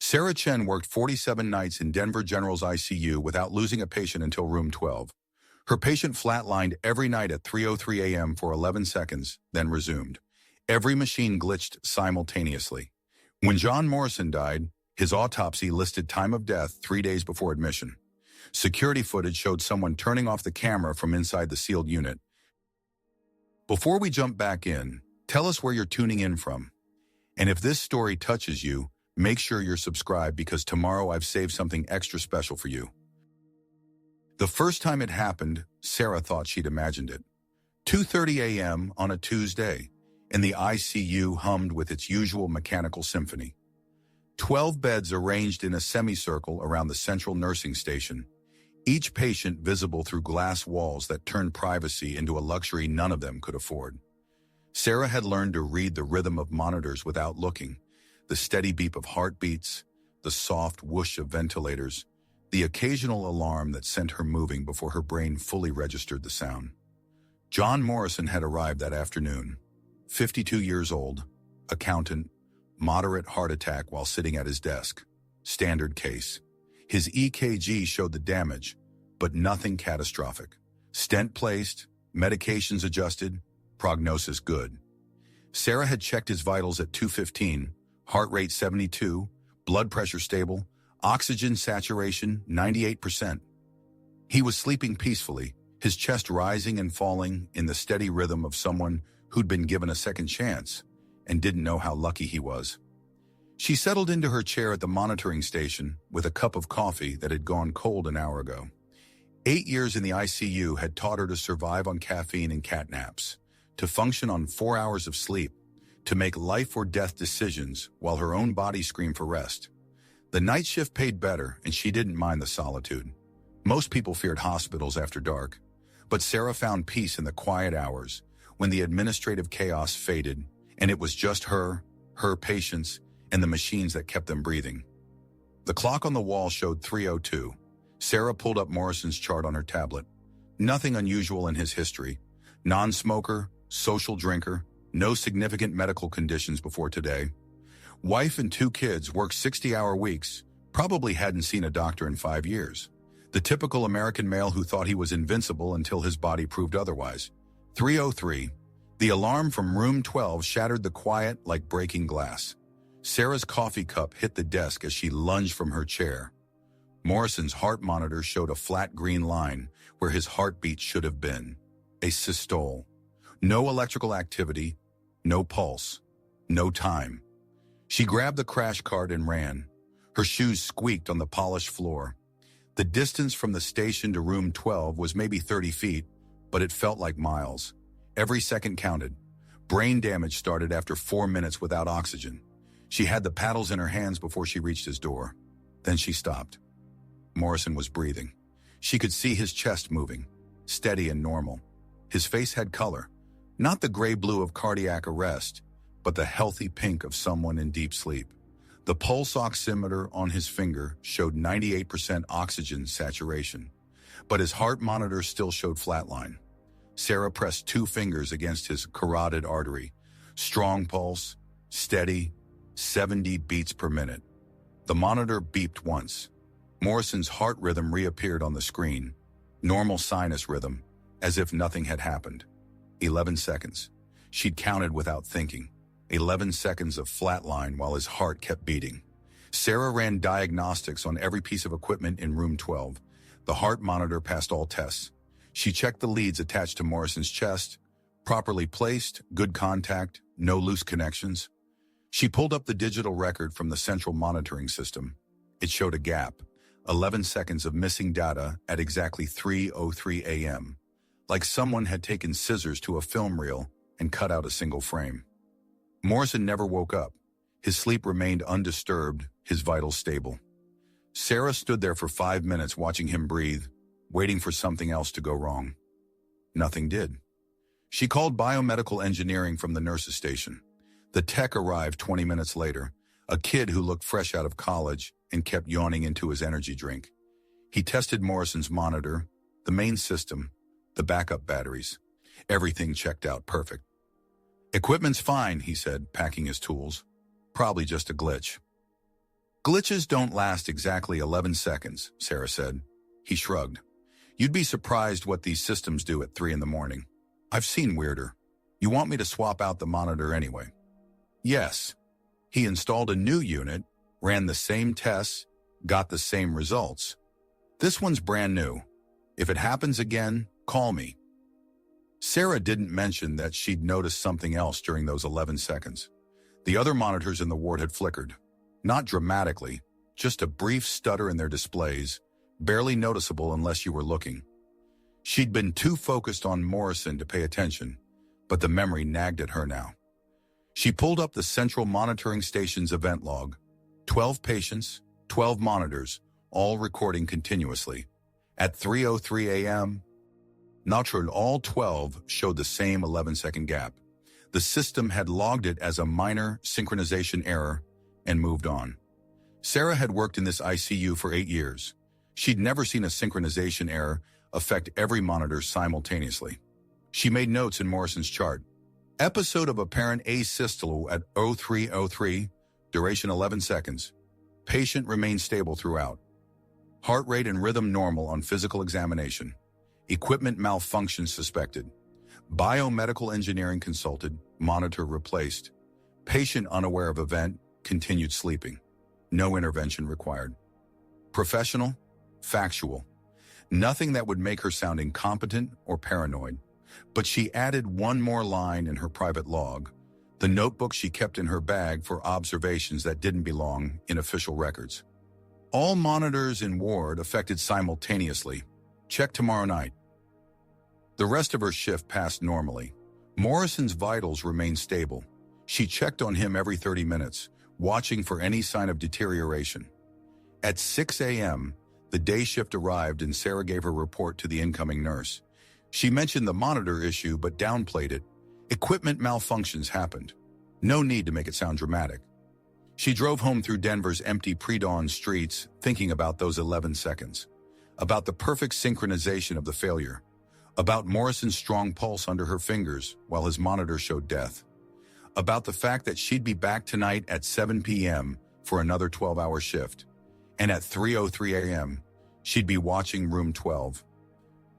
Sarah Chen worked 47 nights in Denver General's ICU without losing a patient until room 12. Her patient flatlined every night at 3:03 a.m. for 11 seconds, then resumed. Every machine glitched simultaneously. When John Morrison died, his autopsy listed time of death 3 days before admission. Security footage showed someone turning off the camera from inside the sealed unit. Before we jump back in, tell us where you're tuning in from. And if this story touches you, make sure you're subscribed because tomorrow I've saved something extra special for you. The first time it happened, Sarah thought she'd imagined it. 2:30 a.m. on a Tuesday, and the ICU hummed with its usual mechanical symphony. 12 beds arranged in a semicircle around the central nursing station, each patient visible through glass walls that turned privacy into a luxury none of them could afford. Sarah had learned to read the rhythm of monitors without looking, the steady beep of heartbeats, the soft whoosh of ventilators, the occasional alarm that sent her moving before her brain fully registered the sound. John Morrison had arrived that afternoon, 52 years old, accountant, moderate heart attack while sitting at his desk. Standard case. His EKG showed the damage, but nothing catastrophic. Stent placed, medications adjusted, prognosis good. Sarah had checked his vitals at 215, heart rate 72, blood pressure stable, oxygen saturation 98%. He was sleeping peacefully, his chest rising and falling in the steady rhythm of someone who'd been given a second chance and didn't know how lucky he was. She settled into her chair at the monitoring station with a cup of coffee that had gone cold an hour ago. 8 years in the ICU had taught her to survive on caffeine and cat naps, to function on 4 hours of sleep, to make life or death decisions while her own body screamed for rest. The night shift paid better, and she didn't mind the solitude. Most people feared hospitals after dark, but Sarah found peace in the quiet hours when the administrative chaos faded, and it was just her patients, and the machines that kept them breathing. The clock on the wall showed 3:02. Sarah pulled up Morrison's chart on her tablet. Nothing unusual in his history. Non-smoker, social drinker, no significant medical conditions before today. Wife and 2 kids, worked 60-hour weeks, probably hadn't seen a doctor in 5 years. The typical American male who thought he was invincible until his body proved otherwise. 3:03. The alarm from room 12 shattered the quiet like breaking glass. Sarah's coffee cup hit the desk as she lunged from her chair. Morrison's heart monitor showed a flat green line where his heartbeat should have been. A systole. No electrical activity, no pulse, no time. She grabbed the crash cart and ran. Her shoes squeaked on the polished floor. The distance from the station to room 12 was maybe 30 feet, but it felt like miles. Every second counted. Brain damage started after 4 minutes without oxygen. She had the paddles in her hands before she reached his door. Then she stopped. Morrison was breathing. She could see his chest moving, steady and normal. His face had color, not the gray-blue of cardiac arrest, but the healthy pink of someone in deep sleep. The pulse oximeter on his finger showed 98% oxygen saturation, but his heart monitor still showed flatline. Sarah pressed 2 fingers against his carotid artery. Strong pulse, steady, 70 beats per minute. The monitor beeped once. Morrison's heart rhythm reappeared on the screen. Normal sinus rhythm, as if nothing had happened. 11 seconds. She'd counted without thinking. 11 seconds of flatline while his heart kept beating. Sarah ran diagnostics on every piece of equipment in room 12. The heart monitor passed all tests. She checked the leads attached to Morrison's chest. Properly placed, good contact, no loose connections. She pulled up the digital record from the central monitoring system. It showed a gap, 11 seconds of missing data at exactly 3:03 a.m., like someone had taken scissors to a film reel and cut out a single frame. Morrison never woke up. His sleep remained undisturbed, his vitals stable. Sarah stood there for 5 minutes watching him breathe, waiting for something else to go wrong. Nothing did. She called biomedical engineering from the nurse's station. The tech arrived 20 minutes later, a kid who looked fresh out of college and kept yawning into his energy drink. He tested Morrison's monitor, the main system, the backup batteries. Everything checked out perfect. "Equipment's fine," he said, packing his tools. "Probably just a glitch." Glitches don't last exactly 11 seconds, Sarah said. He shrugged. You'd be surprised what these systems do at 3 in the morning. I've seen weirder. You want me to swap out the monitor anyway? Yes. He installed a new unit, ran the same tests, got the same results. This one's brand new. If it happens again, call me. Sarah didn't mention that she'd noticed something else during those 11 seconds. The other monitors in the ward had flickered. Not dramatically, just a brief stutter in their displays, barely noticeable unless you were looking. She'd been too focused on Morrison to pay attention, but the memory nagged at her now. She pulled up the central monitoring station's event log. 12 patients, 12 monitors, all recording continuously. At 3:03 a.m., naturally all 12 showed the same 11-second gap. The system had logged it as a minor synchronization error and moved on. Sarah had worked in this ICU for 8 years. She'd never seen a synchronization error affect every monitor simultaneously. She made notes in Morrison's chart. Episode of apparent asystole at 03:03, duration 11 seconds. Patient remained stable throughout. Heart rate and rhythm normal on physical examination. Equipment malfunction suspected. Biomedical engineering consulted, monitor replaced. Patient unaware of event, continued sleeping. No intervention required. Professional, factual. Nothing that would make her sound incompetent or paranoid. But she added one more line in her private log, the notebook she kept in her bag for observations that didn't belong in official records. All monitors in ward affected simultaneously. Check tomorrow night. The rest of her shift passed normally. Morrison's vitals remained stable. She checked on him every 30 minutes, watching for any sign of deterioration. At 6 a.m., the day shift arrived and Sarah gave her report to the incoming nurse. She mentioned the monitor issue but downplayed it. Equipment malfunctions happened. No need to make it sound dramatic. She drove home through Denver's empty pre-dawn streets, thinking about those 11 seconds. About the perfect synchronization of the failure. About Morrison's strong pulse under her fingers while his monitor showed death. About the fact that she'd be back tonight at 7 p.m. for another 12-hour shift. And at 3:03 a.m., she'd be watching room 12.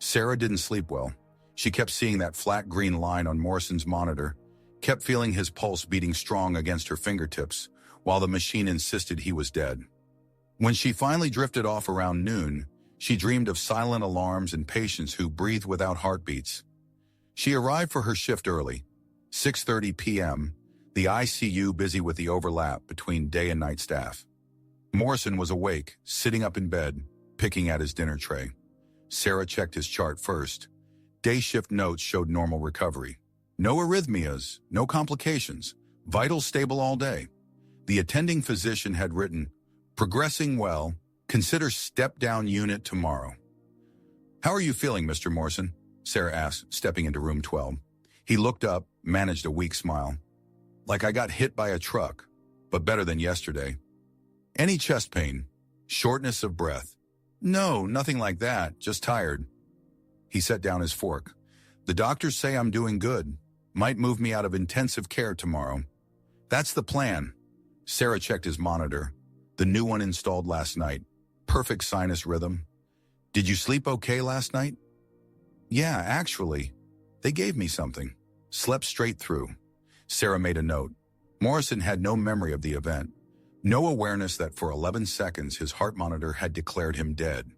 Sarah didn't sleep well. She kept seeing that flat green line on Morrison's monitor, kept feeling his pulse beating strong against her fingertips, while the machine insisted he was dead. When she finally drifted off around noon, she dreamed of silent alarms and patients who breathed without heartbeats. She arrived for her shift early, 6:30 p.m., the ICU busy with the overlap between day and night staff. Morrison was awake, sitting up in bed, picking at his dinner tray. Sarah checked his chart first. Day shift notes showed normal recovery. No arrhythmias, no complications, vitals stable all day. The attending physician had written, "Progressing well, consider step-down unit tomorrow." "How are you feeling, Mr. Morrison?" Sarah asked, stepping into room 12. He looked up, managed a weak smile. "Like I got hit by a truck, but better than yesterday." "Any chest pain? Shortness of breath?" "No, nothing like that, just tired." He set down his fork. "The doctors say I'm doing good. Might move me out of intensive care tomorrow." "That's the plan." Sarah checked his monitor. The new one installed last night. Perfect sinus rhythm. "Did you sleep okay last night?" "Yeah, actually. They gave me something. Slept straight through." Sarah made a note. Morrison had no memory of the event. No awareness that for 11 seconds his heart monitor had declared him dead.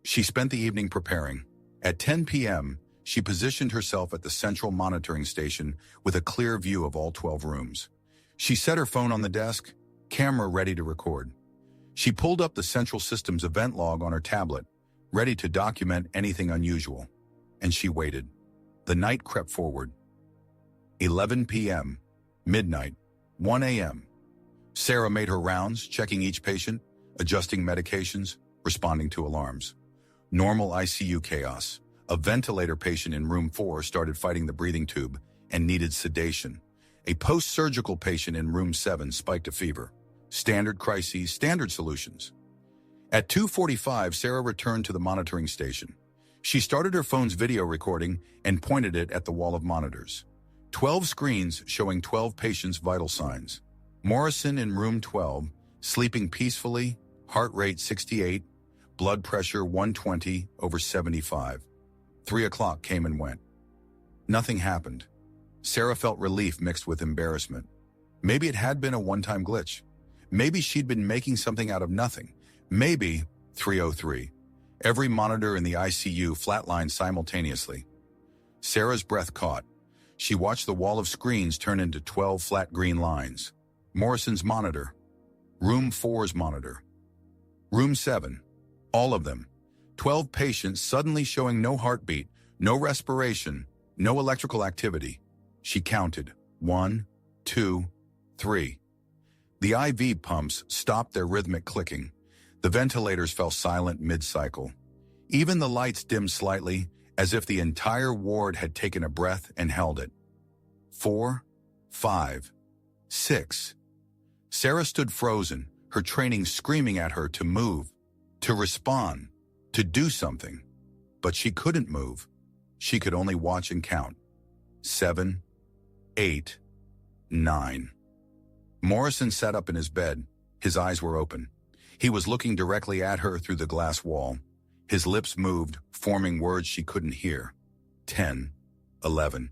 She spent the evening preparing. At 10 p.m., she positioned herself at the central monitoring station with a clear view of all 12 rooms. She set her phone on the desk, camera ready to record. She pulled up the central system's event log on her tablet, ready to document anything unusual. And she waited. The night crept forward. 11 p.m., midnight, 1 a.m. Sarah made her rounds, checking each patient, adjusting medications, responding to alarms. Normal ICU chaos. A ventilator patient in room 4 started fighting the breathing tube and needed sedation. A post-surgical patient in room 7 spiked a fever. Standard crises, standard solutions. At 2:45, Sarah returned to the monitoring station. She started her phone's video recording and pointed it at the wall of monitors. 12 screens showing 12 patients' vital signs. Morrison in room 12, Sleeping peacefully, heart rate 68, blood pressure 120/75. 3 o'clock came and went. Nothing happened. Sarah felt relief mixed with embarrassment. Maybe it had been a one-time glitch. Maybe she'd been making something out of nothing. Maybe 3:03. Every monitor in the ICU flatlined simultaneously. Sarah's breath caught. She watched the wall of screens turn into 12 flat green lines. Morrison's monitor. Room 4's monitor. Room 7. All of them. 12 patients suddenly showing no heartbeat, no respiration, no electrical activity. She counted. 1, 2, 3. The IV pumps stopped their rhythmic clicking. The ventilators fell silent mid-cycle. Even the lights dimmed slightly, as if the entire ward had taken a breath and held it. 4, 5, 6. Sarah stood frozen, her training screaming at her to move, to respond, to do something. But she couldn't move. She could only watch and count. 7, 8, 9. Morrison sat up in his bed. His eyes were open. He was looking directly at her through the glass wall. His lips moved, forming words she couldn't hear. 10, 11.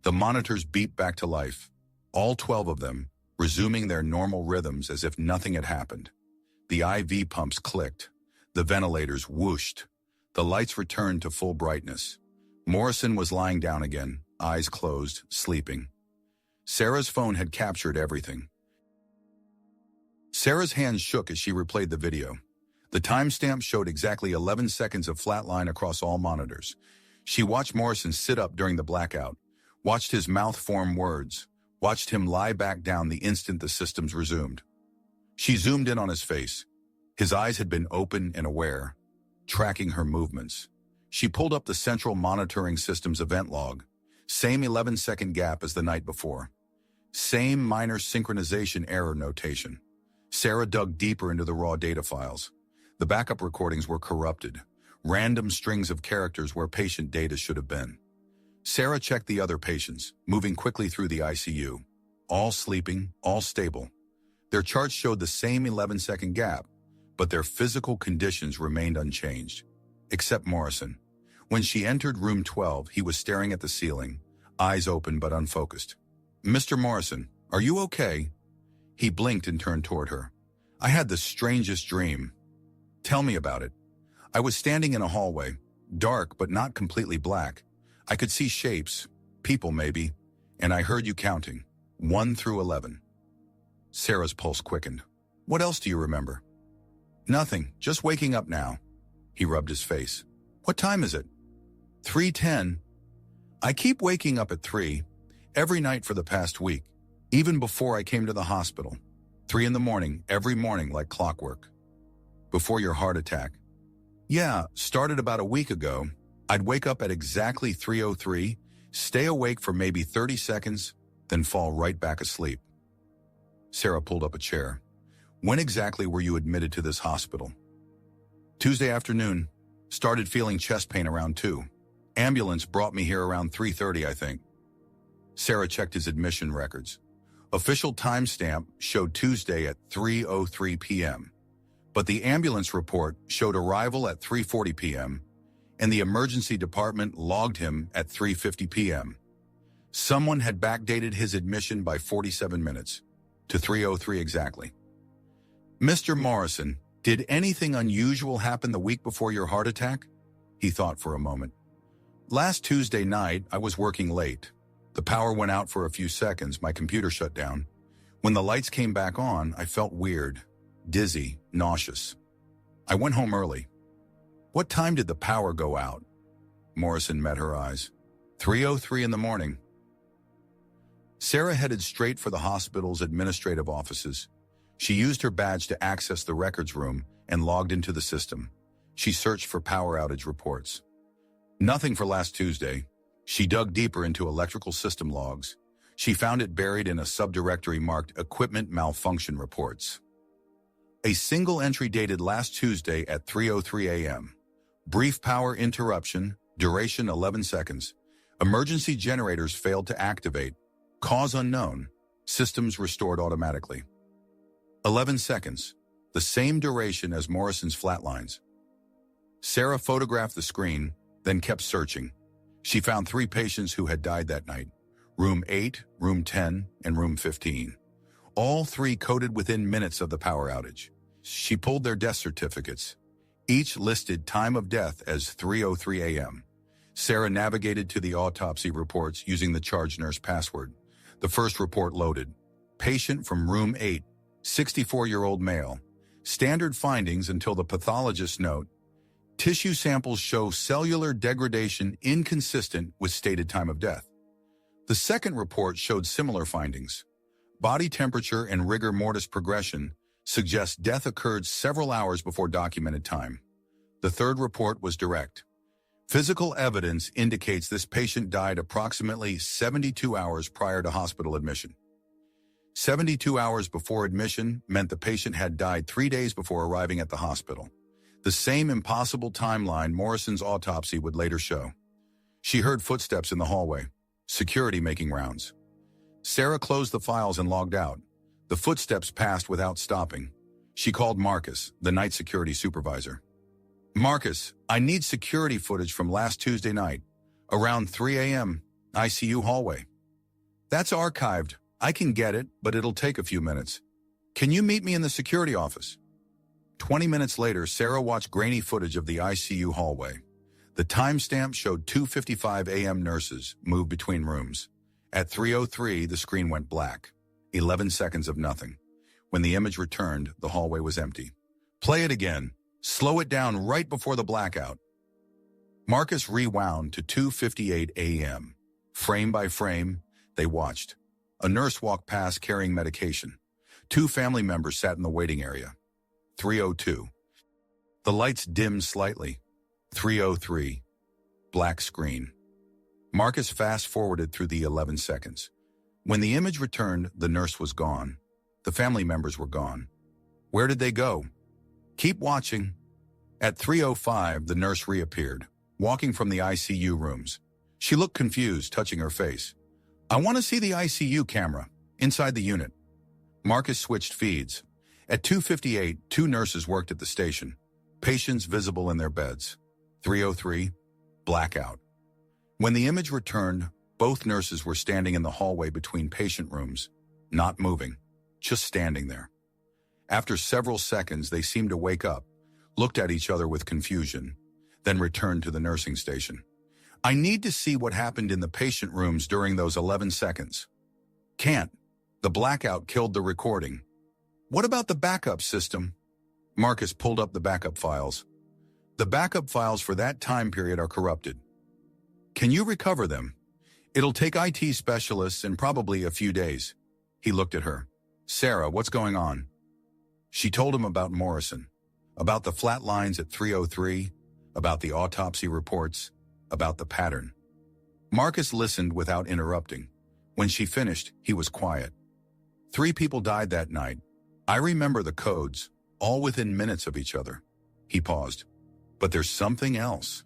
The monitors beeped back to life, all 12 of them, resuming their normal rhythms as if nothing had happened. The IV pumps clicked. The ventilators whooshed. The lights returned to full brightness. Morrison was lying down again, eyes closed, sleeping. Sarah's phone had captured everything. Sarah's hands shook as she replayed the video. The timestamp showed exactly 11 seconds of flatline across all monitors. She watched Morrison sit up during the blackout, watched his mouth form words, watched him lie back down the instant the systems resumed. She zoomed in on his face. His eyes had been open and aware, tracking her movements. She pulled up the central monitoring system's event log. Same 11-second gap as the night before. Same minor synchronization error notation. Sarah dug deeper into the raw data files. The backup recordings were corrupted, random strings of characters where patient data should have been. Sarah checked the other patients, moving quickly through the ICU. All sleeping, all stable. Their charts showed the same 11-second gap, but their physical conditions remained unchanged. Except Morrison. When she entered room 12, he was staring at the ceiling, eyes open but unfocused. "Mr. Morrison, are you okay?" He blinked and turned toward her. "I had the strangest dream." "Tell me about it." "I was standing in a hallway, dark but not completely black. I could see shapes, people maybe, and I heard you counting, 1 through 11. Sarah's pulse quickened. "What else do you remember?" "Nothing, just waking up now." He rubbed his face. "What time is it?" 3:10. "I keep waking up at 3, every night for the past week, even before I came to the hospital. 3 in the morning, every morning like clockwork." "Before your heart attack?" "Yeah, started about a week ago. I'd wake up at exactly 3:03, stay awake for maybe 30 seconds, then fall right back asleep." Sarah pulled up a chair. "When exactly were you admitted to this hospital?" "Tuesday afternoon. Started feeling chest pain around 2. Ambulance brought me here around 3:30, I think." Sarah checked his admission records. Official timestamp showed Tuesday at 3:03 p.m., but the ambulance report showed arrival at 3:40 p.m., and the emergency department logged him at 3:50 p.m. Someone had backdated his admission by 47 minutes, to 3:03 exactly. "Mr. Morrison, did anything unusual happen the week before your heart attack?" He thought for a moment. "Last Tuesday night, I was working late. The power went out for a few seconds, my computer shut down. When the lights came back on, I felt weird, dizzy, nauseous. I went home early." "What time did the power go out?" Morrison met her eyes. 3:03 in the morning. Sarah headed straight for the hospital's administrative offices. She used her badge to access the records room and logged into the system. She searched for power outage reports. Nothing for last Tuesday. She dug deeper into electrical system logs. She found it buried in a subdirectory marked Equipment Malfunction Reports. A single entry dated last Tuesday at 3:03 a.m. Brief power interruption, duration 11 seconds. Emergency generators failed to activate. Cause unknown. Systems restored automatically. 11 seconds, the same duration as Morrison's flatlines. Sarah photographed the screen, then kept searching. She found 3 patients who had died that night: room 8, room 10, and room 15. All 3 coded within minutes of the power outage. She pulled their death certificates. Each listed time of death as 3:03 a.m. Sarah navigated to the autopsy reports using the charge nurse password. The first report loaded. Patient from room 8, 64-year-old male. Standard findings until the pathologist's note. Tissue samples show cellular degradation inconsistent with stated time of death. The second report showed similar findings. Body temperature and rigor mortis progression suggest death occurred several hours before documented time. The third report was direct. Physical evidence indicates this patient died approximately 72 hours prior to hospital admission. 72 hours before admission meant the patient had died 3 days before arriving at the hospital. The same impossible timeline Morrison's autopsy would later show. She heard footsteps in the hallway, security making rounds. Sarah closed the files and logged out. The footsteps passed without stopping. She called Marcus, the night security supervisor. "Marcus, I need security footage from last Tuesday night, around 3 a.m., ICU hallway." "That's archived. I can get it, but it'll take a few minutes. Can you meet me in the security office?" 20 minutes later, Sarah watched grainy footage of the ICU hallway. The timestamp showed 2:55 a.m. nurses move between rooms. At 3:03, the screen went black. 11 seconds of nothing. When the image returned, the hallway was empty. "Play it again. Slow it down right before the blackout." Marcus rewound to 2:58 a.m. Frame by frame, they watched. A nurse walked past carrying medication. 2 family members sat in the waiting area. 3:02. The lights dimmed slightly. 3:03. Black screen. Marcus fast-forwarded through the 11 seconds. When the image returned, the nurse was gone. The family members were gone. Where did they go? "Keep watching." At 3:05, the nurse reappeared, walking from the ICU rooms. She looked confused, touching her face. "I want to see the ICU camera, inside the unit." Marcus switched feeds. At 2:58, 2 nurses worked at the station, patients visible in their beds. 3:03, blackout. When the image returned, both nurses were standing in the hallway between patient rooms, not moving, just standing there. After several seconds, they seemed to wake up, looked at each other with confusion, then returned to the nursing station. "I need to see what happened in the patient rooms during those 11 seconds." "Can't. The blackout killed the recording." "What about the backup system?" Marcus pulled up the backup files. "The backup files for that time period are corrupted." "Can you recover them?" "It'll take IT specialists and probably a few days." He looked at her. "Sarah, what's going on?" She told him about Morrison, about the flat lines at 3:03, about the autopsy reports, about the pattern. Marcus listened without interrupting. When she finished, he was quiet. 3 people died that night. I remember the codes, all within minutes of each other. He paused. But there's something else.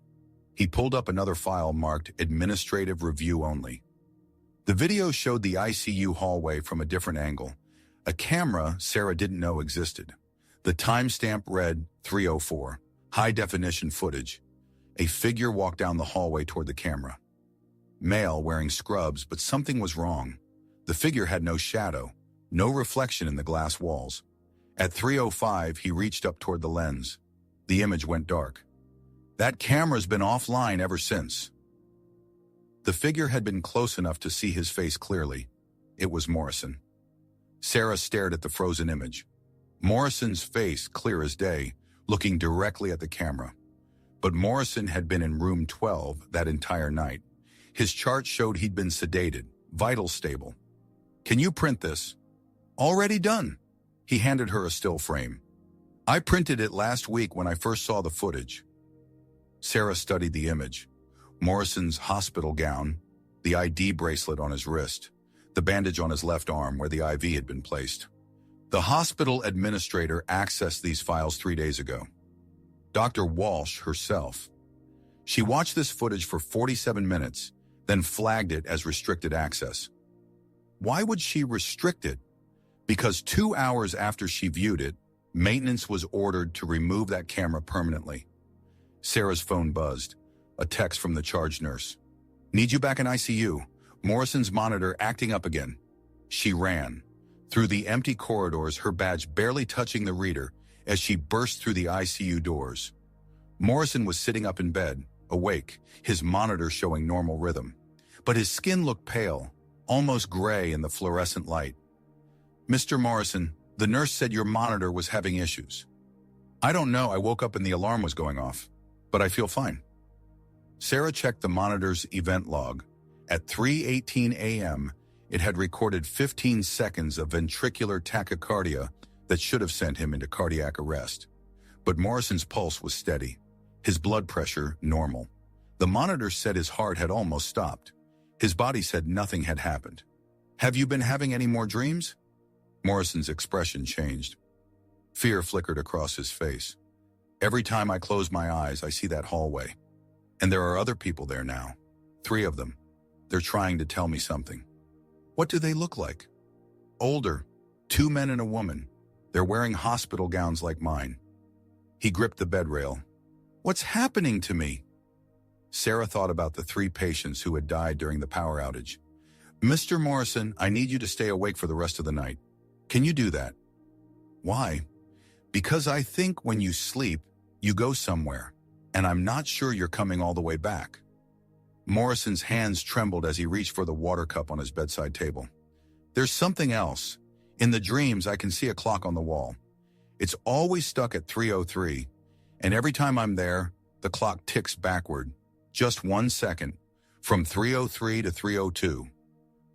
He pulled up another file marked Administrative Review Only. The video showed the ICU hallway from a different angle, a camera Sarah didn't know existed. The timestamp read 3:04, high-definition footage. A figure walked down the hallway toward the camera. Male, wearing scrubs, but something was wrong. The figure had no shadow, no reflection in the glass walls. At 3:05, he reached up toward the lens. The image went dark. That camera's been offline ever since. The figure had been close enough to see his face clearly. It was Morrison. Sarah stared at the frozen image. Morrison's face clear as day, looking directly at the camera. But Morrison had been in room 12 that entire night. His chart showed he'd been sedated, vitals stable. "Can you print this?" "Already done." He handed her a still frame. "I printed it last week when I first saw the footage." Sarah studied the image. Morrison's hospital gown, the ID bracelet on his wrist, the bandage on his left arm where the IV had been placed. The hospital administrator accessed these files 3 days ago. Dr. Walsh herself. She watched this footage for 47 minutes, then flagged it as restricted access. Why would she restrict it? because 2 hours after she viewed it, maintenance was ordered to remove that camera permanently. Sarah's phone buzzed, a text from the charge nurse. "Need you back in ICU. Morrison's monitor acting up again." She ran through the empty corridors, her badge barely touching the reader as she burst through the ICU doors. Morrison was sitting up in bed, awake, his monitor showing normal rhythm. But his skin looked pale, almost gray in the fluorescent light. "Mr. Morrison, the nurse said your monitor was having issues." "I don't know, I woke up and the alarm was going off, but I feel fine." Sarah checked the monitor's event log. At 3:18 a.m., it had recorded 15 seconds of ventricular tachycardia that should have sent him into cardiac arrest. But Morrison's pulse was steady, his blood pressure normal. The monitor said his heart had almost stopped. His body said nothing had happened. "Have you been having any more dreams?" Morrison's expression changed. Fear flickered across his face. "Every time I close my eyes, I see that hallway. And there are other people there now. 3 of them. They're trying to tell me something." "What do they look like?" "Older. 2 men and a woman. They're wearing hospital gowns like mine." He gripped the bed rail. "What's happening to me?" Sarah thought about the 3 patients who had died during the power outage. "Mr. Morrison, I need you to stay awake for the rest of the night. Can you do that?" "Why?" "Because I think when you sleep, you go somewhere, and I'm not sure you're coming all the way back." Morrison's hands trembled as he reached for the water cup on his bedside table. "There's something else. In the dreams, I can see a clock on the wall. It's always stuck at 3:03, and every time I'm there, the clock ticks backward, just 1 second, from 3:03 to 3:02.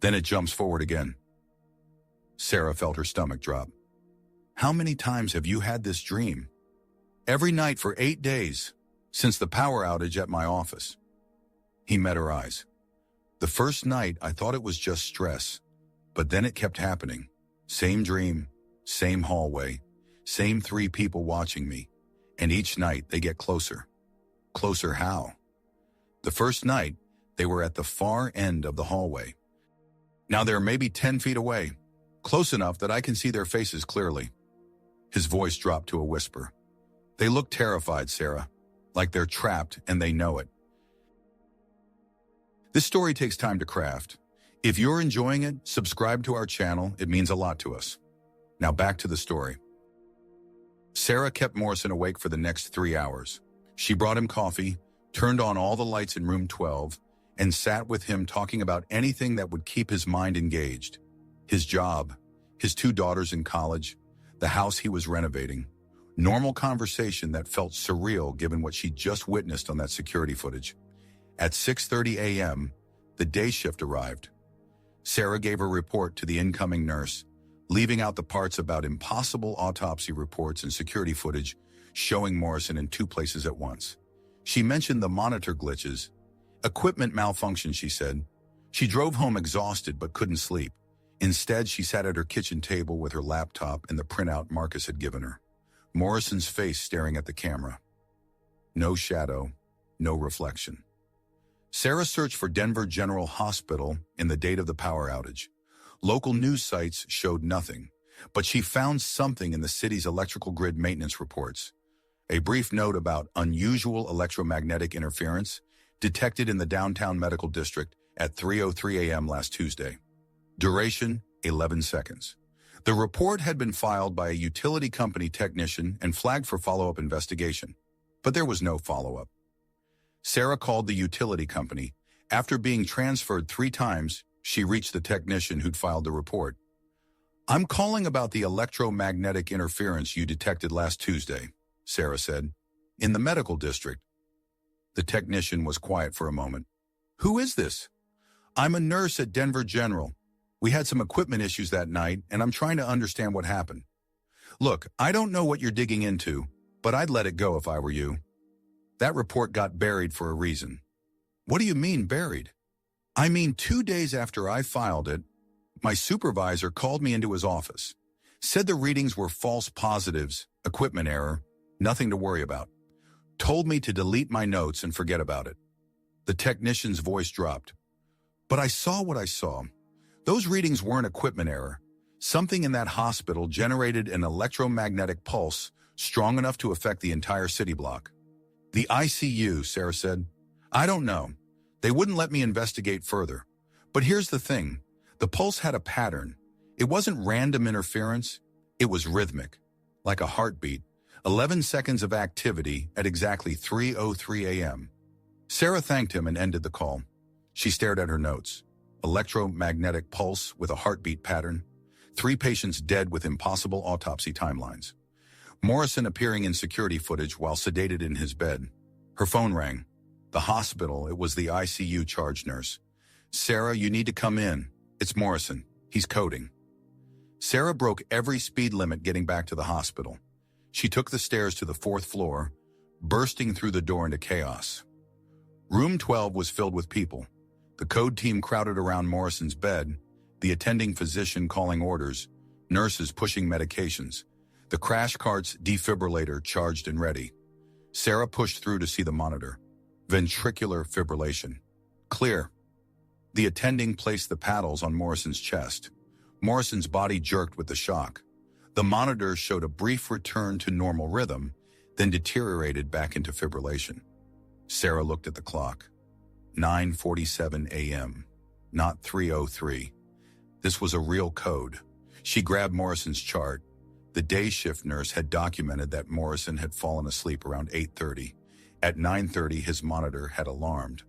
Then it jumps forward again." Sarah felt her stomach drop. "How many times have you had this dream?" "Every night for 8 days, since the power outage at my office." He met her eyes. "The first night, I thought it was just stress, but then it kept happening. Same dream, same hallway, same 3 people watching me, and each night they get closer." "Closer how?" "The first night, they were at the far end of the hallway. Now they're maybe 10 feet away, close enough that I can see their faces clearly." His voice dropped to a whisper. "They look terrified, Sarah, like they're trapped and they know it." This story takes time to craft. If you're enjoying it, subscribe to our channel. It means a lot to us. Now back to the story. Sarah kept Morrison awake for the next 3 hours. She brought him coffee, turned on all the lights in room 12, and sat with him talking about anything that would keep his mind engaged. His job, his 2 daughters in college, the house he was renovating. Normal conversation that felt surreal given what she just witnessed on that security footage. At 6:30 a.m., the day shift arrived. Sarah gave her report to the incoming nurse, leaving out the parts about impossible autopsy reports and security footage showing Morrison in 2 places at once. She mentioned the monitor glitches. "Equipment malfunction," she said. She drove home exhausted but couldn't sleep. Instead, she sat at her kitchen table with her laptop and the printout Marcus had given her. Morrison's face staring at the camera. No shadow, no reflection. Sarah searched for Denver General Hospital in the date of the power outage. Local news sites showed nothing, but she found something in the city's electrical grid maintenance reports. A brief note about unusual electromagnetic interference detected in the downtown medical district at 3:03 a.m. last Tuesday. Duration, 11 seconds. The report had been filed by a utility company technician and flagged for follow-up investigation, but there was no follow-up. Sarah called the utility company. After being transferred 3 times, she reached the technician who'd filed the report. "I'm calling about the electromagnetic interference you detected last Tuesday," Sarah said. "In the medical district." The technician was quiet for a moment. "Who is this?" "I'm a nurse at Denver General. We had some equipment issues that night, and I'm trying to understand what happened." "Look, I don't know what you're digging into, but I'd let it go if I were you. That report got buried for a reason." "What do you mean, buried?" "I mean, 2 days after I filed it, my supervisor called me into his office, said the readings were false positives, equipment error, nothing to worry about. Told me to delete my notes and forget about it." The technician's voice dropped. "But I saw what I saw. Those readings weren't equipment error. Something in that hospital generated an electromagnetic pulse strong enough to affect the entire city block. The ICU, Sarah said. I don't know. They wouldn't let me investigate further. But here's the thing. The pulse had a pattern. It wasn't random interference. It was rhythmic, like a heartbeat. 11 seconds of activity at exactly 3:03 a.m. Sarah thanked him and ended the call. She stared at her notes. Electromagnetic pulse with a heartbeat pattern. 3 patients dead with impossible autopsy timelines. Morrison appearing in security footage while sedated in his bed. Her phone rang. The hospital, it was the ICU charge nurse. Sarah, you need to come in. It's Morrison. He's coding. Sarah broke every speed limit getting back to the hospital. She took the stairs to the 4th floor, bursting through the door into chaos. Room 12 was filled with people. The code team crowded around Morrison's bed, the attending physician calling orders, nurses pushing medications, the crash cart's defibrillator charged and ready. Sarah pushed through to see the monitor. Ventricular fibrillation. Clear. The attending placed the paddles on Morrison's chest. Morrison's body jerked with the shock. The monitor showed a brief return to normal rhythm, then deteriorated back into fibrillation. Sarah looked at the clock. 9:47 a.m., not 3:03. This was a real code. She grabbed Morrison's chart. The day shift nurse had documented that Morrison had fallen asleep around 8:30. At 9:30, his monitor had alarmed.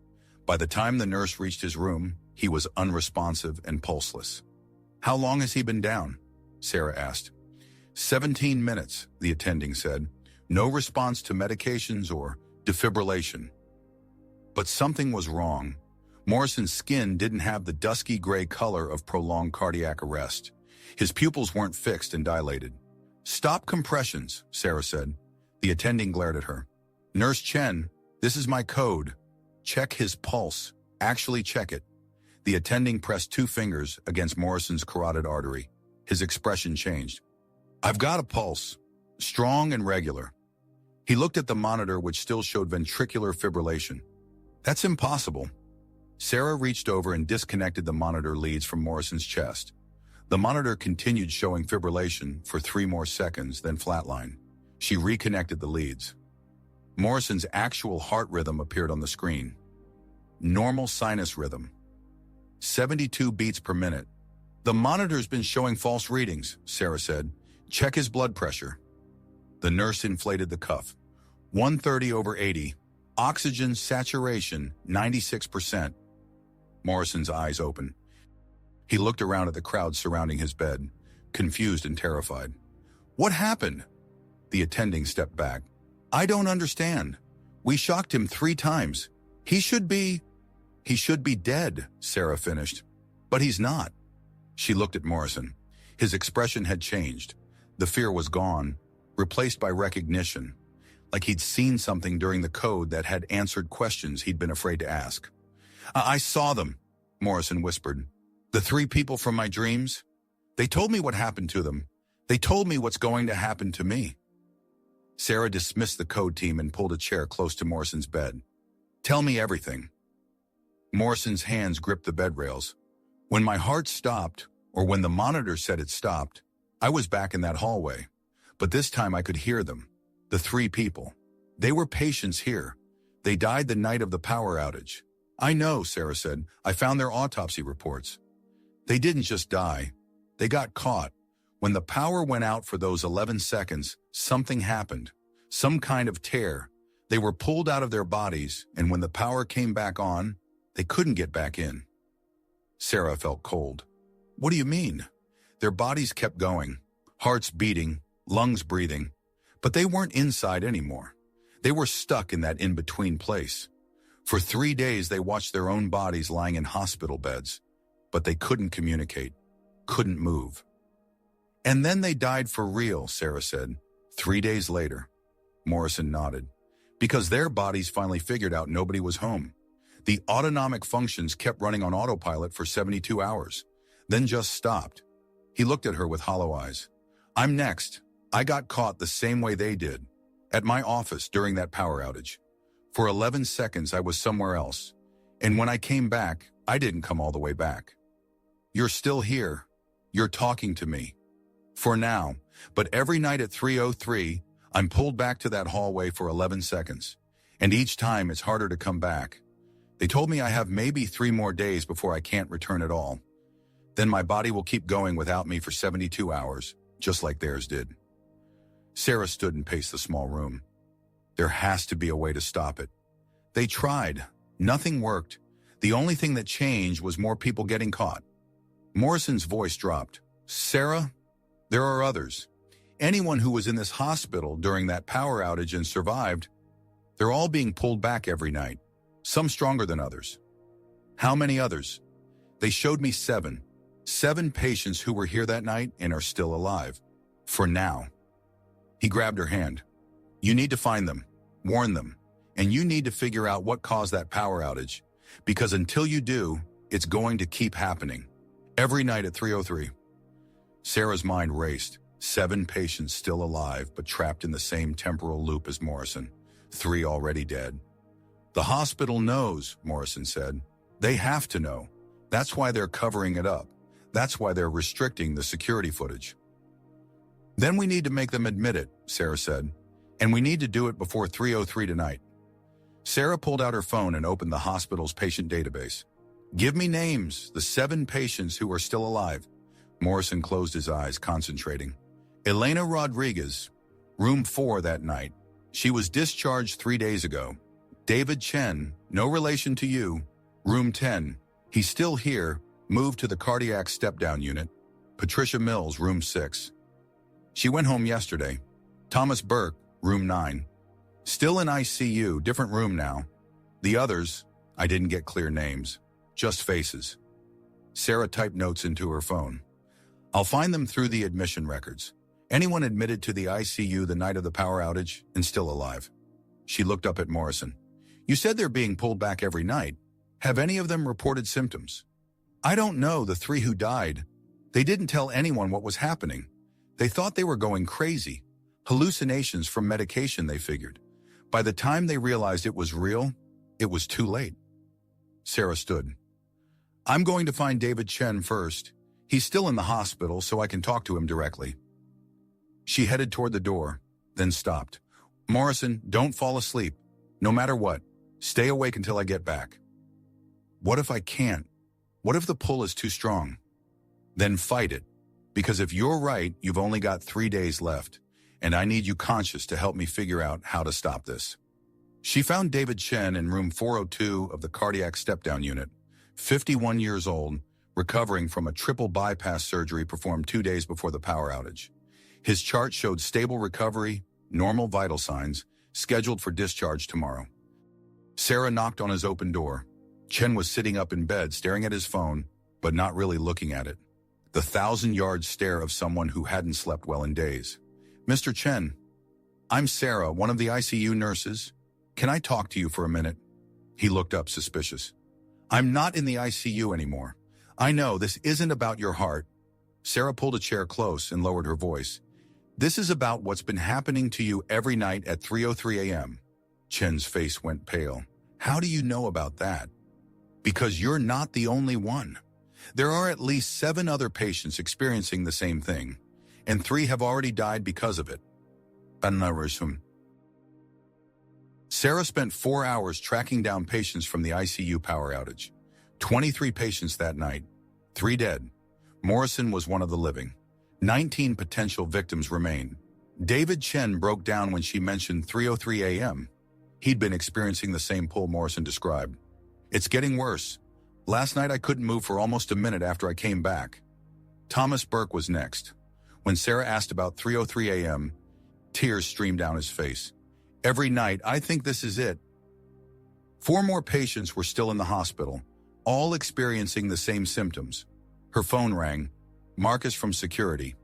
By the time the nurse reached his room, he was unresponsive and pulseless. How long has he been down? Sarah asked. 17 minutes, the attending said. No response to medications or defibrillation. But something was wrong. Morrison's skin didn't have the dusky gray color of prolonged cardiac arrest. His pupils weren't fixed and dilated. Stop compressions, Sarah said. The attending glared at her. Nurse Chen, this is my code. Check his pulse. Actually check it. The attending pressed 2 fingers against Morrison's carotid artery. His expression changed. I've got a pulse. Strong and regular. He looked at the monitor, which still showed ventricular fibrillation. That's impossible. Sarah reached over and disconnected the monitor leads from Morrison's chest. The monitor continued showing fibrillation for 3 more seconds, then flatline. She reconnected the leads. Morrison's actual heart rhythm appeared on the screen. Normal sinus rhythm. 72 beats per minute. The monitor's been showing false readings, Sarah said. Check his blood pressure. The nurse inflated the cuff. 130/80. Oxygen saturation, 96%. Morrison's eyes opened. He looked around at the crowd surrounding his bed, confused and terrified. What happened? The attending stepped back. I don't understand. We shocked him 3 times. He should be dead, Sarah finished. But he's not. She looked at Morrison. His expression had changed. The fear was gone, replaced by recognition, like he'd seen something during the code that had answered questions he'd been afraid to ask. I saw them, Morrison whispered. The 3 people from my dreams. They told me what happened to them. They told me what's going to happen to me. Sarah dismissed the code team and pulled a chair close to Morrison's bed. Tell me everything. Morrison's hands gripped the bed rails. When my heart stopped, or when the monitor said it stopped, I was back in that hallway. But this time I could hear them. The 3 people. They were patients here. They died the night of the power outage. I know, Sarah said. I found their autopsy reports. They didn't just die. They got caught. When the power went out for those 11 seconds, something happened. Some kind of tear. They were pulled out of their bodies, and when the power came back on, they couldn't get back in. Sarah felt cold. What do you mean? Their bodies kept going, hearts beating, lungs breathing, but they weren't inside anymore. They were stuck in that in-between place. For 3 days, they watched their own bodies lying in hospital beds, but they couldn't communicate, couldn't move. And then they died for real, Sarah said. 3 days later. Morrison nodded. Because their bodies finally figured out nobody was home. The autonomic functions kept running on autopilot for 72 hours, then just stopped. He looked at her with hollow eyes. I'm next. I got caught the same way they did, at my office during that power outage. For 11 seconds, I was somewhere else. And when I came back, I didn't come all the way back. You're still here. You're talking to me. For now, but every night at 3:03, I'm pulled back to that hallway for 11 seconds. And each time it's harder to come back. They told me I have maybe 3 more days before I can't return at all. Then my body will keep going without me for 72 hours, just like theirs did. Sarah stood and paced the small room. There has to be a way to stop it. They tried. Nothing worked. The only thing that changed was more people getting caught. Morrison's voice dropped. Sarah, there are others. Anyone who was in this hospital during that power outage and survived, they're all being pulled back every night, some stronger than others. How many others? They showed me 7. 7 patients who were here that night and are still alive. For now. He grabbed her hand. You need to find them, warn them, and you need to figure out what caused that power outage, because until you do, it's going to keep happening. Every night at 3:03. Sarah's mind raced. 7 patients still alive, but trapped in the same temporal loop as Morrison. 3 already dead. The hospital knows, Morrison said. They have to know. That's why they're covering it up. That's why they're restricting the security footage. Then we need to make them admit it, Sarah said. And we need to do it before 3:03 tonight. Sarah pulled out her phone and opened the hospital's patient database. Give me names, the 7 patients who are still alive. Morrison closed his eyes, concentrating. Elena Rodriguez, room 4 that night. She was discharged 3 days ago. David Chen, no relation to you. Room 10. He's still here, moved to the cardiac step-down unit. Patricia Mills, room 6. She went home yesterday. Thomas Burke, room 9. Still in ICU, different room now. The others, I didn't get clear names, just faces. Sarah typed notes into her phone. I'll find them through the admission records. Anyone admitted to the ICU the night of the power outage and still alive. She looked up at Morrison. You said they're being pulled back every night. Have any of them reported symptoms? I don't know the 3 who died. They didn't tell anyone what was happening. They thought they were going crazy. Hallucinations from medication, they figured. By the time they realized it was real, it was too late. Sarah stood. I'm going to find David Chen first. He's still in the hospital, so I can talk to him directly. She headed toward the door, then stopped. Morrison, don't fall asleep. No matter what, stay awake until I get back. What if I can't? What if the pull is too strong? Then fight it. Because if you're right, you've only got 3 days left, and I need you conscious to help me figure out how to stop this. She found David Chen in room 402 of the cardiac step-down unit, 51 years old, recovering from a triple bypass surgery performed 2 days before the power outage. His chart showed stable recovery, normal vital signs, scheduled for discharge tomorrow. Sarah knocked on his open door. Chen was sitting up in bed, staring at his phone, but not really looking at it. The 1,000-yard stare of someone who hadn't slept well in days. Mr. Chen, I'm Sarah, one of the ICU nurses. Can I talk to you for a minute? He looked up, suspicious. I'm not in the ICU anymore. I know this isn't about your heart. Sarah pulled a chair close and lowered her voice. This is about what's been happening to you every night at 3:03 a.m. Chen's face went pale. How do you know about that? Because you're not the only one. There are at least 7 other patients experiencing the same thing, and 3 have already died because of it. Sarah spent 4 hours tracking down patients from the ICU power outage. 23 patients that night, 3 dead. Morrison was one of the living. 19 potential victims remain. David Chen broke down when she mentioned 3:03 a.m. He'd been experiencing the same pull Morrison described. It's getting worse. Last night I couldn't move for almost a minute after I came back. Thomas Burke was next. When Sarah asked about 3:03 a.m., tears streamed down his face. Every night, I think this is it. 4 more patients were still in the hospital, all experiencing the same symptoms. Her phone rang. Marcus from security.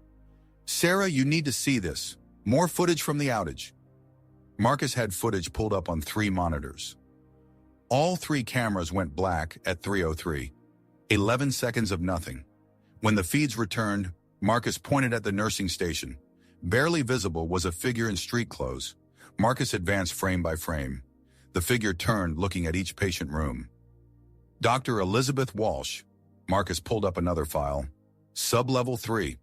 Sarah, you need to see this. More footage from the outage. Marcus had footage pulled up on 3 monitors. All 3 cameras went black at 3:03. 11 seconds of nothing. When the feeds returned, Marcus pointed at the nursing station. Barely visible was a figure in street clothes. Marcus advanced frame by frame. The figure turned, looking at each patient room. Dr. Elizabeth Walsh. Marcus pulled up another file. Sublevel 3.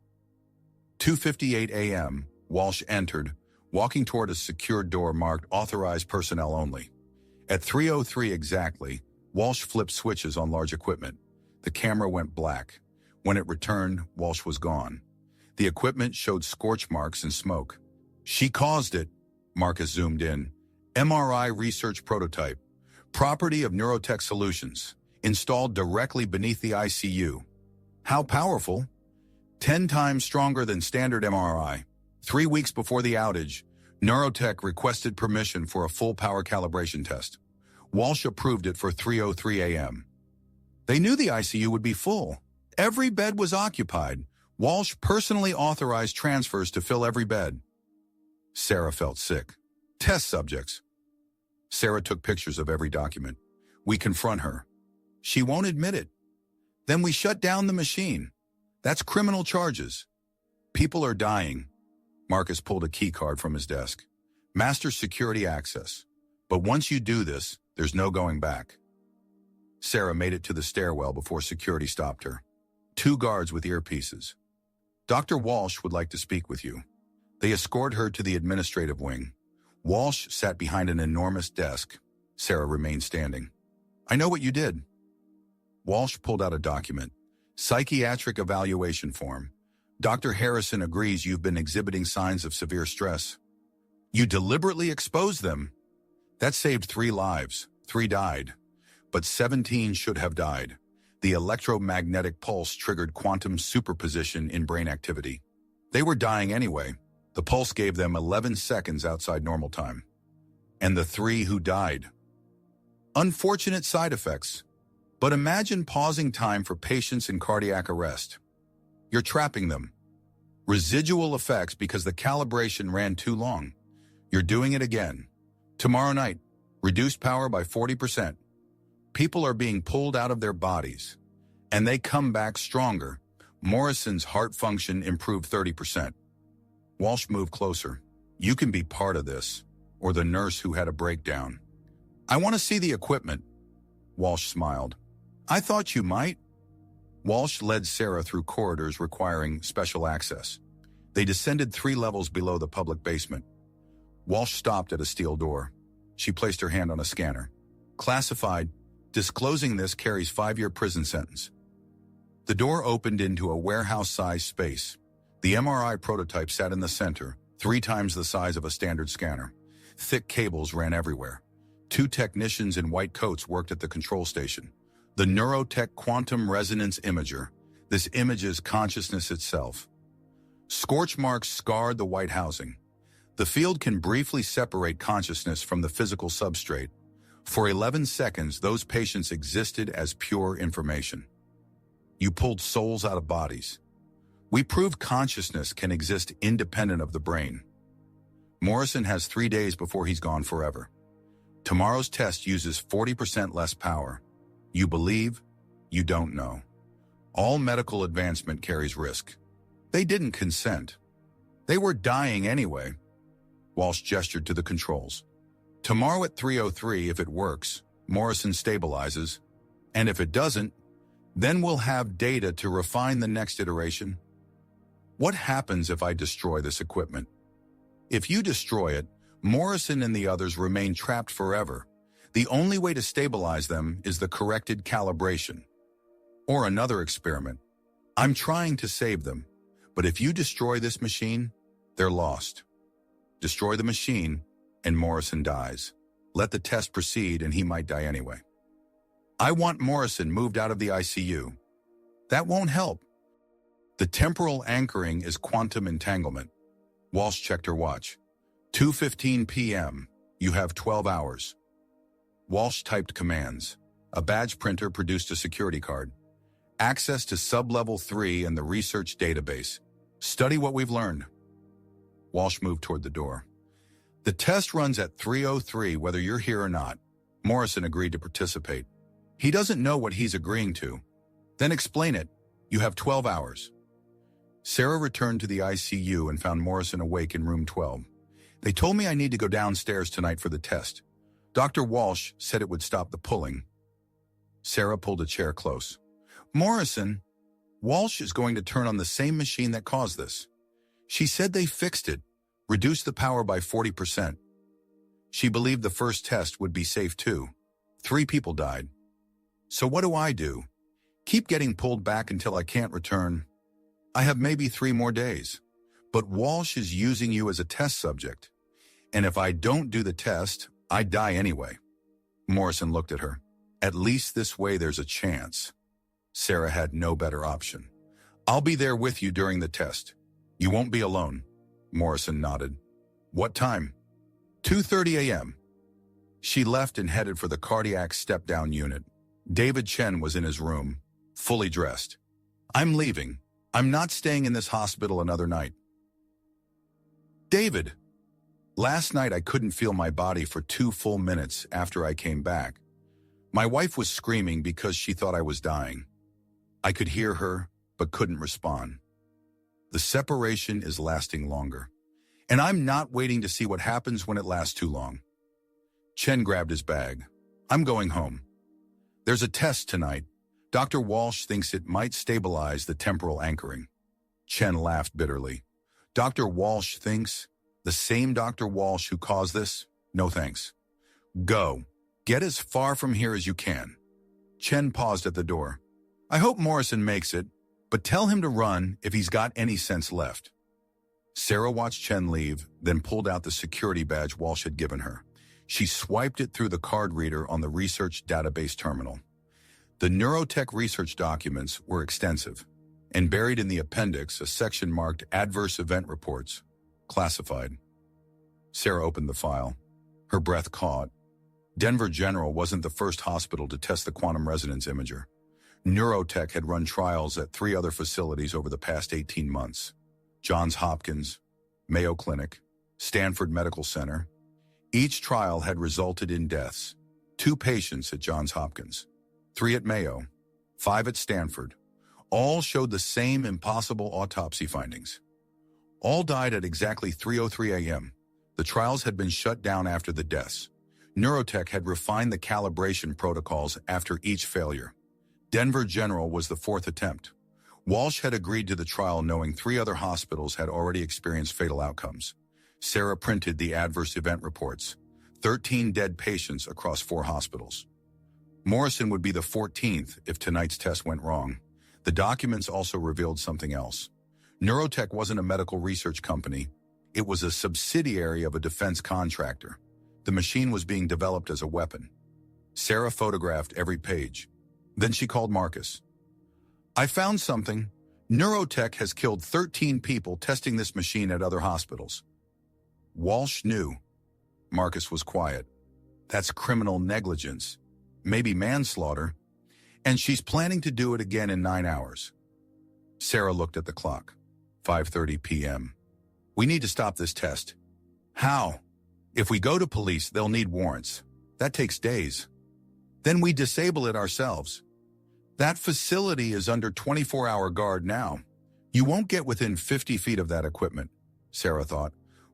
2:58 a.m., Walsh entered, walking toward a secured door marked Authorized Personnel Only. At 3:03 exactly, Walsh flipped switches on large equipment. The camera went black. When it returned, Walsh was gone. The equipment showed scorch marks and smoke. She caused it, Marcus zoomed in. MRI research prototype. Property of Neurotech Solutions. Installed directly beneath the ICU. How powerful? 10 times stronger than standard MRI. 3 weeks before the outage, Neurotech requested permission for a full power calibration test. Walsh approved it for 3:03 a.m. They knew the ICU would be full. Every bed was occupied. Walsh personally authorized transfers to fill every bed. Sarah felt sick. Test subjects. Sarah took pictures of every document. We confront her. She won't admit it. Then we shut down the machine. That's criminal charges. People are dying. Marcus pulled a key card from his desk. Master security access. But once you do this, there's no going back. Sarah made it to the stairwell before security stopped her. 2 guards with earpieces. Dr. Walsh would like to speak with you. They escorted her to the administrative wing. Walsh sat behind an enormous desk. Sarah remained standing. I know what you did. Walsh pulled out a document. Psychiatric evaluation form. Dr. Harrison agrees you've been exhibiting signs of severe stress. You deliberately exposed them. That saved 3 lives. 3 died. But 17 should have died. The electromagnetic pulse triggered quantum superposition in brain activity. They were dying anyway. The pulse gave them 11 seconds outside normal time. And the 3 who died. Unfortunate side effects. But imagine pausing time for patients in cardiac arrest. You're trapping them. Residual effects because the calibration ran too long. You're doing it again. Tomorrow night, reduced power by 40%. People are being pulled out of their bodies. And they come back stronger. Morrison's heart function improved 30%. Walsh moved closer. You can be part of this, or the nurse who had a breakdown. I want to see the equipment. Walsh smiled. I thought you might. Walsh led Sarah through corridors requiring special access. They descended 3 levels below the public basement. Walsh stopped at a steel door. She placed her hand on a scanner. Classified, disclosing this carries 5-year prison sentence. The door opened into a warehouse-sized space. The MRI prototype sat in the center, 3 times the size of a standard scanner. Thick cables ran everywhere. 2 technicians in white coats worked at the control station. The Neurotech Quantum Resonance Imager. This images consciousness itself. Scorch marks scarred the white housing. The field can briefly separate consciousness from the physical substrate. For 11 seconds, those patients existed as pure information. You pulled souls out of bodies. We proved consciousness can exist independent of the brain. Morrison has 3 days before he's gone forever. Tomorrow's test uses 40% less power. You believe, you don't know. All medical advancement carries risk. They didn't consent. They were dying anyway. Walsh gestured to the controls. Tomorrow at 3:03, if it works, Morrison stabilizes. And if it doesn't, then we'll have data to refine the next iteration. What happens if I destroy this equipment? If you destroy it, Morrison and the others remain trapped forever. The only way to stabilize them is the corrected calibration. Or another experiment. I'm trying to save them, but if you destroy this machine, they're lost. Destroy the machine, and Morrison dies. Let the test proceed, and he might die anyway. I want Morrison moved out of the ICU. That won't help. The temporal anchoring is quantum entanglement. Walsh checked her watch. 2:15 p.m. You have 12 hours. Walsh typed commands. A badge printer produced a security card. Access to sublevel 3 and the research database. Study what we've learned. Walsh moved toward the door. The test runs at 3:03 whether you're here or not. Morrison agreed to participate. He doesn't know what he's agreeing to. Then explain it. You have 12 hours. Sarah returned to the ICU and found Morrison awake in room 12. They told me I need to go downstairs tonight for the test. Dr. Walsh said it would stop the pulling. Sarah pulled a chair close. Morrison, Walsh is going to turn on the same machine that caused this. She said they fixed it, reduced the power by 40%. She believed the first test would be safe too. 3 people died. So what do I do? Keep getting pulled back until I can't return? I have maybe 3 more days. But Walsh is using you as a test subject. And if I don't do the test, I die anyway. Morrison looked at her. At least this way there's a chance. Sarah had no better option. I'll be there with you during the test. You won't be alone. Morrison nodded. What time? 2:30 a.m. She left and headed for the cardiac step-down unit. David Chen was in his room, fully dressed. I'm leaving. I'm not staying in this hospital another night. David. Last night I couldn't feel my body for 2 full minutes after I came back. My wife was screaming because she thought I was dying. I could hear her, but couldn't respond. The separation is lasting longer, and I'm not waiting to see what happens when it lasts too long. Chen grabbed his bag. I'm going home. There's a test tonight. Dr. Walsh thinks it might stabilize the temporal anchoring. Chen laughed bitterly. Dr. Walsh thinks? The same Dr. Walsh who caused this? No thanks. Go. Get as far from here as you can. Chen paused at the door. I hope Morrison makes it, but tell him to run if he's got any sense left. Sarah watched Chen leave, then pulled out the security badge Walsh had given her. She swiped it through the card reader on the research database terminal. The neurotech research documents were extensive, and buried in the appendix a section marked Adverse Event Reports, classified. Sarah opened the file. Her breath caught. Denver General wasn't the first hospital to test the quantum resonance imager. Neurotech had run trials at 3 other facilities over the past 18 months. Johns Hopkins, Mayo Clinic, Stanford Medical Center. Each trial had resulted in deaths. 2 patients at Johns Hopkins, 3 at Mayo, 5 at Stanford. All showed the same impossible autopsy findings. All died at exactly 3:03 a.m. The trials had been shut down after the deaths. Neurotech had refined the calibration protocols after each failure. Denver General was the 4th attempt. Walsh had agreed to the trial knowing 3 other hospitals had already experienced fatal outcomes. Sarah printed the adverse event reports. 13 dead patients across 4 hospitals. Morrison would be the 14th if tonight's test went wrong. The documents also revealed something else. Neurotech wasn't a medical research company. It was a subsidiary of a defense contractor. The machine was being developed as a weapon. Sarah photographed every page. Then she called Marcus. I found something. Neurotech has killed 13 people testing this machine at other hospitals. Walsh knew. Marcus was quiet. That's criminal negligence. Maybe manslaughter. And she's planning to do it again in 9 hours. Sarah looked at the clock. 5:30 p.m. We need to stop this test. How? If we go to police, they'll need warrants. That takes days. Then we disable it ourselves. That facility is under 24-hour guard now. You won't get within 50 feet of that equipment, Sarah thought.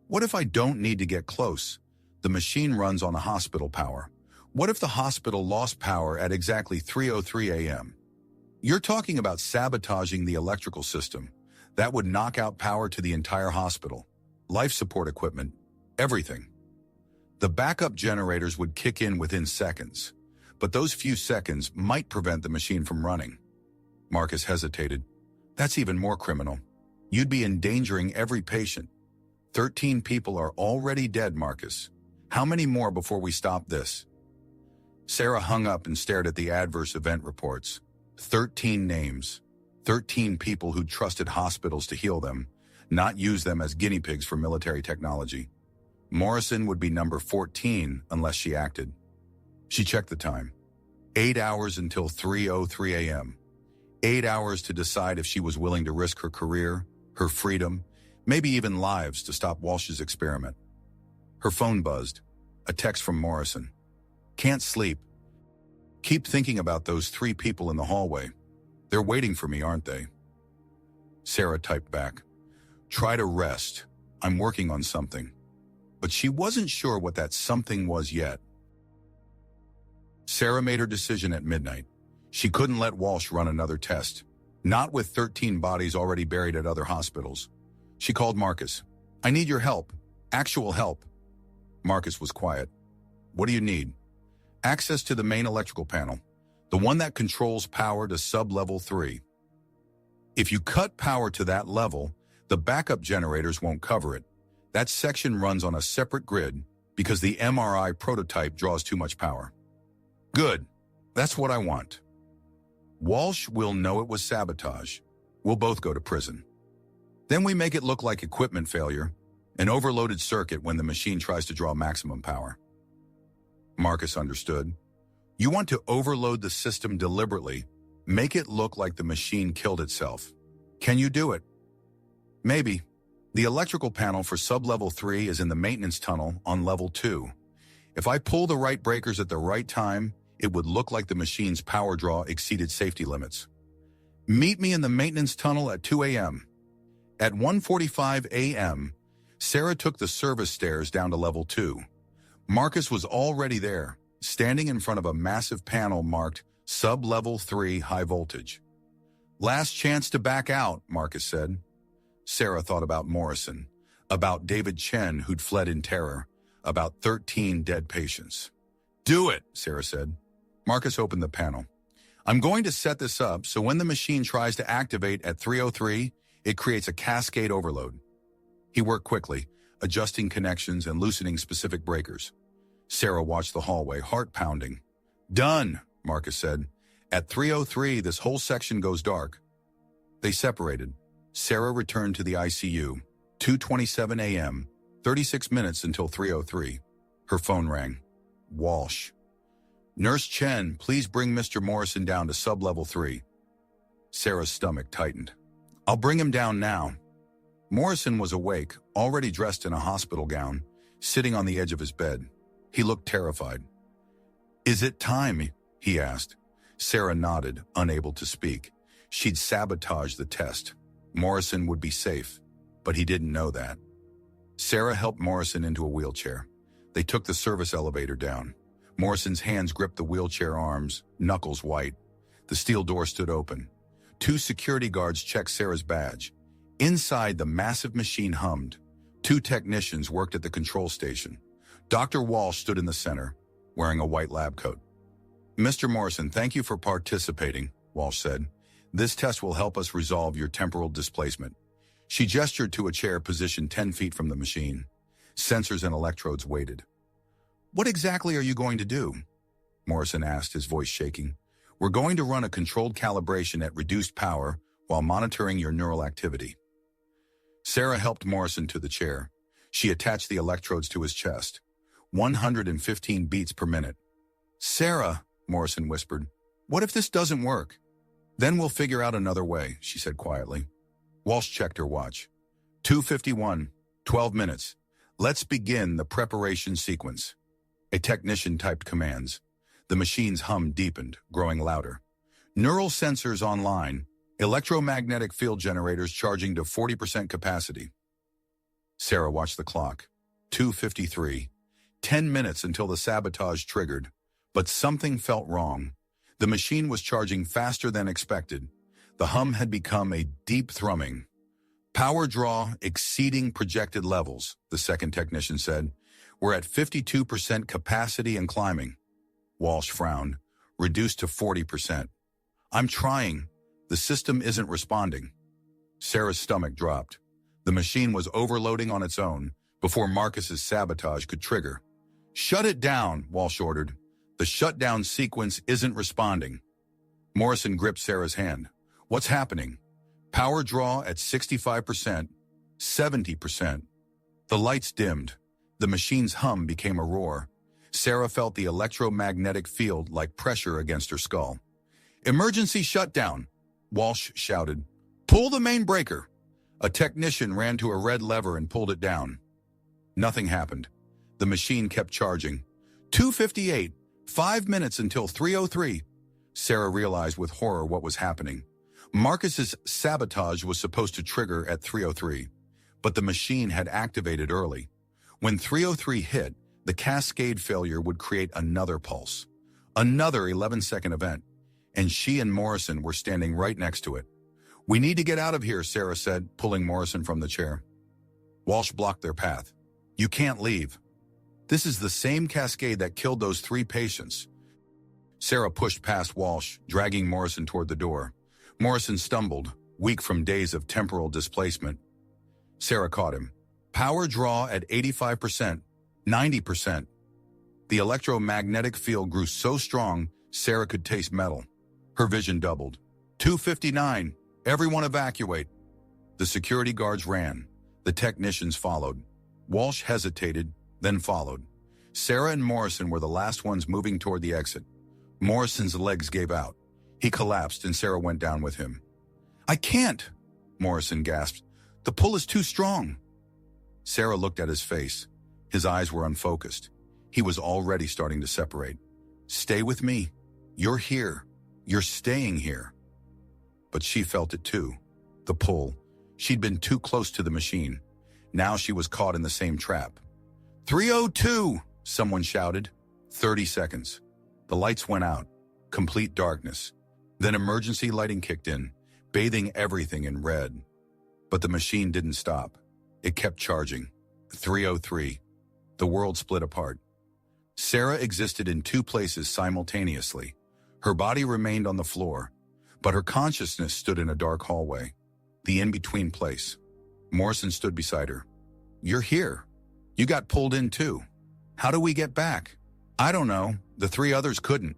What if I don't need to get close? The machine runs on a hospital power. What if the hospital lost power at exactly 3:03 a.m.? You're talking about sabotaging the electrical system. That would knock out power to the entire hospital. Life support equipment, everything. The backup generators would kick in within seconds, but those few seconds might prevent the machine from running. Marcus hesitated. That's even more criminal. You'd be endangering every patient. 13 people are already dead, Marcus. How many more before we stop this? Sarah hung up and stared at the adverse event reports. 13 names. 13 people who trusted hospitals to heal them, not use them as guinea pigs for military technology. Morrison would be number 14 unless she acted. She checked the time. 8 hours until 3:03 a.m. 8 hours to decide if she was willing to risk her career, her freedom, maybe even lives to stop Walsh's experiment. Her phone buzzed. A text from Morrison. Can't sleep. Keep thinking about those 3 people in the hallway. They're waiting for me, aren't they? Sarah typed back. Try to rest. I'm working on something. But she wasn't sure what that something was yet. Sarah made her decision at midnight. She couldn't let Walsh run another test. Not with 13 bodies already buried at other hospitals. She called Marcus. I need your help. Actual help. Marcus was quiet. What do you need? Access to the main electrical panel, the one that controls power to sub-level 3. If you cut power to that level, the backup generators won't cover it. That section runs on a separate grid because the MRI prototype draws too much power. Good. That's what I want. Walsh will know it was sabotage. We'll both go to prison. Then we make it look like equipment failure, an overloaded circuit when the machine tries to draw maximum power. Marcus understood. You want to overload the system deliberately, make it look like the machine killed itself. Can you do it? Maybe. The electrical panel for sub-level 3 is in the maintenance tunnel on level 2. If I pull the right breakers at the right time, it would look like the machine's power draw exceeded safety limits. Meet me in the maintenance tunnel at 2 a.m. At 1:45 a.m., Sarah took the service stairs down to level 2. Marcus was already there, standing in front of a massive panel marked Sub-Level 3 High Voltage. Last chance to back out, Marcus said. Sarah thought about Morrison, about David Chen who'd fled in terror, about 13 dead patients. Do it, Sarah said. Marcus opened the panel. I'm going to set this up so when the machine tries to activate at 3:03, it creates a cascade overload. He worked quickly, adjusting connections and loosening specific breakers. Sarah watched the hallway, heart pounding. Done, Marcus said. At 3:03, this whole section goes dark. They separated. Sarah returned to the ICU, 2:27 a.m., 36 minutes until 3:03. Her phone rang. Walsh. Nurse Chen, please bring Mr. Morrison down to sub-level 3. Sarah's stomach tightened. I'll bring him down now. Morrison was awake, already dressed in a hospital gown, sitting on the edge of his bed. He looked terrified. Is it time? He asked. Sarah nodded, unable to speak. She'd sabotaged the test. Morrison would be safe, but he didn't know that. Sarah helped Morrison into a wheelchair. They took the service elevator down. Morrison's hands gripped the wheelchair arms, knuckles white. The steel door stood open. 2 security guards checked Sarah's badge. Inside, the massive machine hummed. 2 technicians worked at the control station. Dr. Walsh stood in the center, wearing a white lab coat. Mr. Morrison, thank you for participating, Walsh said. This test will help us resolve your temporal displacement. She gestured to a chair positioned 10 feet from the machine. Sensors and electrodes waited. What exactly are you going to do? Morrison asked, his voice shaking. We're going to run a controlled calibration at reduced power while monitoring your neural activity. Sarah helped Morrison to the chair. She attached the electrodes to his chest. 115 beats per minute. Sarah, Morrison whispered, what if this doesn't work? Then we'll figure out another way, she said quietly. Walsh checked her watch. 2:51, 12 minutes. Let's begin the preparation sequence. A technician typed commands. The machine's hum deepened, growing louder. Neural sensors online, electromagnetic field generators charging to 40% capacity. Sarah watched the clock. 2:53. 10 minutes until the sabotage triggered. But something felt wrong. The machine was charging faster than expected. The hum had become a deep thrumming. Power draw exceeding projected levels, the second technician said. We're at 52% capacity and climbing. Walsh frowned, reduced to 40%. I'm trying. The system isn't responding. Sarah's stomach dropped. The machine was overloading on its own before Marcus's sabotage could trigger. Shut it down, Walsh ordered. The shutdown sequence isn't responding. Morrison gripped Sarah's hand. What's happening? Power draw at 65%, 70%. The lights dimmed. The machine's hum became a roar. Sarah felt the electromagnetic field like pressure against her skull. Emergency shutdown, Walsh shouted. Pull the main breaker. A technician ran to a red lever and pulled it down. Nothing happened. The machine kept charging. 2:58, 5 minutes until 3:03. Sarah realized with horror what was happening. Marcus's sabotage was supposed to trigger at 3:03, but the machine had activated early. When 3:03 hit, the cascade failure would create another pulse, another 11-second event, and she and Morrison were standing right next to it. "We need to get out of here," Sarah said, pulling Morrison from the chair. Walsh blocked their path. "You can't leave. This is the same cascade that killed those 3 patients." Sarah pushed past Walsh, dragging Morrison toward the door. Morrison stumbled, weak from days of temporal displacement. Sarah caught him. "Power draw at 85%, 90%. The electromagnetic field grew so strong, Sarah could taste metal. Her vision doubled. 259, everyone evacuate." The security guards ran. The technicians followed. Walsh hesitated, then followed. Sarah and Morrison were the last ones moving toward the exit. Morrison's legs gave out. He collapsed and Sarah went down with him. "I can't," Morrison gasped. "The pull is too strong." Sarah looked at his face. His eyes were unfocused. He was already starting to separate. "Stay with me. You're here. You're staying here." But she felt it too. The pull. She'd been too close to the machine. Now she was caught in the same trap. 302, someone shouted. 30 seconds. The lights went out. Complete darkness. Then emergency lighting kicked in, bathing everything in red. But the machine didn't stop. It kept charging. 303. The world split apart. Sarah existed in 2 places simultaneously. Her body remained on the floor, but her consciousness stood in a dark hallway, the in-between place. Morrison stood beside her. "You're here. You got pulled in too. How do we get back?" "I don't know. The 3 others couldn't."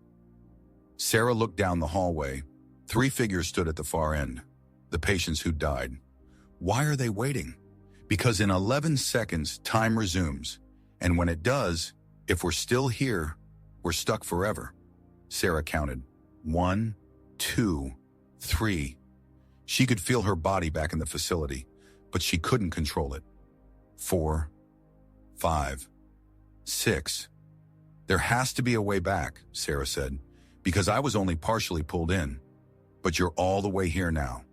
Sarah looked down the hallway. 3 figures stood at the far end, the patients who died. Why are they waiting? Because in 11 seconds, time resumes. And when it does, if we're still here, we're stuck forever. Sarah counted. 1, 2, 3. She could feel her body back in the facility, but she couldn't control it. 4, 5, 6. "There has to be a way back," Sarah said, "because I was only partially pulled in. But you're all the way here now."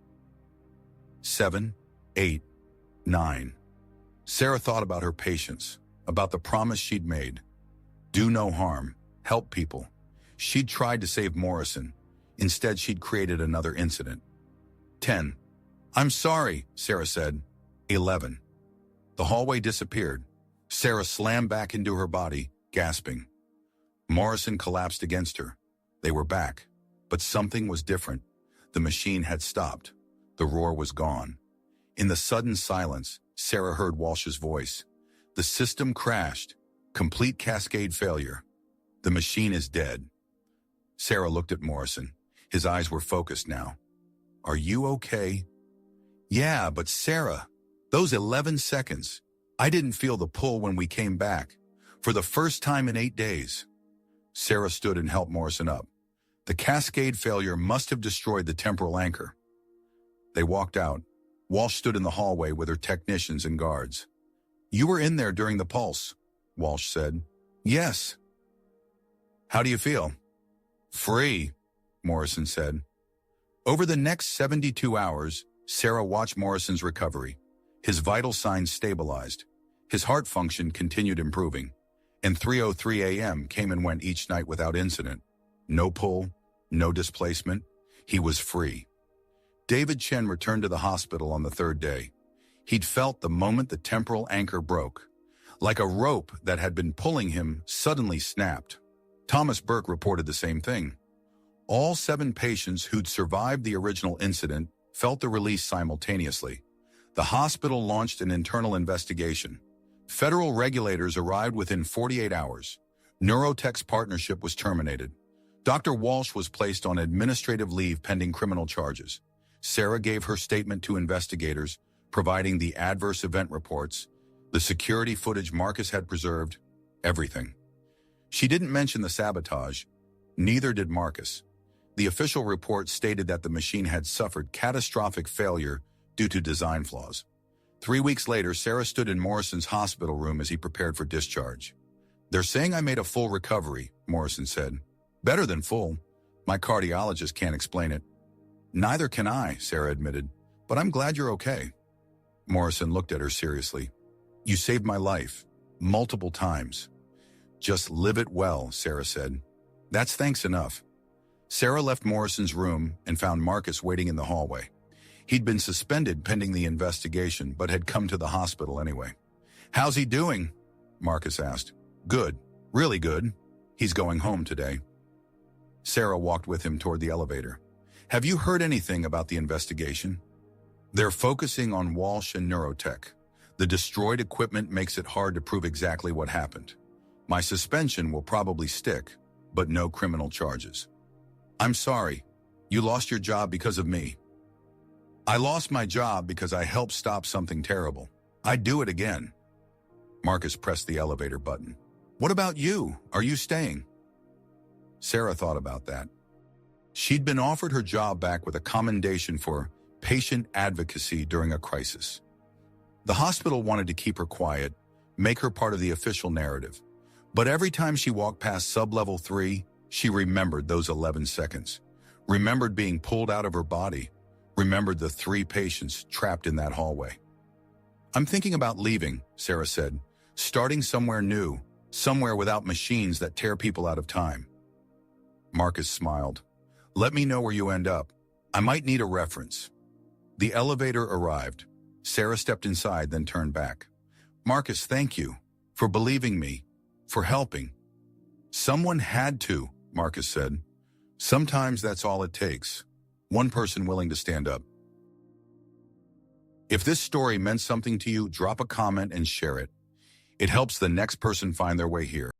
7, 8, 9. Sarah thought about her patients, about the promise she'd made. Do no harm, help people. She'd tried to save Morrison. Instead, she'd created another incident. 10. "I'm sorry," Sarah said. 11. The hallway disappeared. Sarah slammed back into her body, gasping. Morrison collapsed against her. They were back. But something was different. The machine had stopped. The roar was gone. In the sudden silence, Sarah heard Walsh's voice. "The system crashed. Complete cascade failure. The machine is dead." Sarah looked at Morrison. His eyes were focused now. "Are you okay?" "Yeah, but Sarah, those 11 seconds. I didn't feel the pull when we came back. For the first time in 8 days. Sarah stood and helped Morrison up. The cascade failure must have destroyed the temporal anchor. They walked out. Walsh stood in the hallway with her technicians and guards. "You were in there during the pulse," Walsh said. "Yes." "How do you feel?" "Free," Morrison said. Over the next 72 hours, Sarah watched Morrison's recovery. His vital signs stabilized. His heart function continued improving. And 3:03 a.m. came and went each night without incident. No pull, no displacement. He was free. David Chen returned to the hospital on the 3rd day. He'd felt the moment the temporal anchor broke. Like a rope that had been pulling him suddenly snapped. Thomas Burke reported the same thing. All 7 patients who'd survived the original incident felt the release simultaneously. The hospital launched an internal investigation. Federal regulators arrived within 48 hours. Neurotech's partnership was terminated. Dr. Walsh was placed on administrative leave pending criminal charges. Sarah gave her statement to investigators, providing the adverse event reports, the security footage Marcus had preserved, everything. She didn't mention the sabotage. Neither did Marcus. The official report stated that the machine had suffered catastrophic failure due to design flaws. 3 weeks later, Sarah stood in Morrison's hospital room as he prepared for discharge. "They're saying I made a full recovery," Morrison said. "Better than full. My cardiologist can't explain it." "Neither can I," Sarah admitted, "but I'm glad you're okay." Morrison looked at her seriously. "You saved my life. Multiple times." "Just live it well," Sarah said. "That's thanks enough." Sarah left Morrison's room and found Marcus waiting in the hallway. He'd been suspended pending the investigation, but had come to the hospital anyway. "How's he doing?" Marcus asked. "Good. Really good. He's going home today." Sarah walked with him toward the elevator. "Have you heard anything about the investigation?" "They're focusing on Walsh and Neurotech. The destroyed equipment makes it hard to prove exactly what happened. My suspension will probably stick, but no criminal charges." "I'm sorry. You lost your job because of me." "I lost my job because I helped stop something terrible. I'd do it again." Marcus pressed the elevator button. "What about you? Are you staying?" Sarah thought about that. She'd been offered her job back with a commendation for patient advocacy during a crisis. The hospital wanted to keep her quiet, make her part of the official narrative. But every time she walked past sub-level 3, she remembered those 11 seconds. Remembered being pulled out of her body. Remembered the 3 patients trapped in that hallway. "I'm thinking about leaving," Sarah said. "Starting somewhere new, somewhere without machines that tear people out of time." Marcus smiled. "Let me know where you end up. I might need a reference." The elevator arrived. Sarah stepped inside, then turned back. "Marcus, thank you for believing me, for helping." "Someone had to," Marcus said. "Sometimes that's all it takes. One person willing to stand up." If this story meant something to you, drop a comment and share it. It helps the next person find their way here.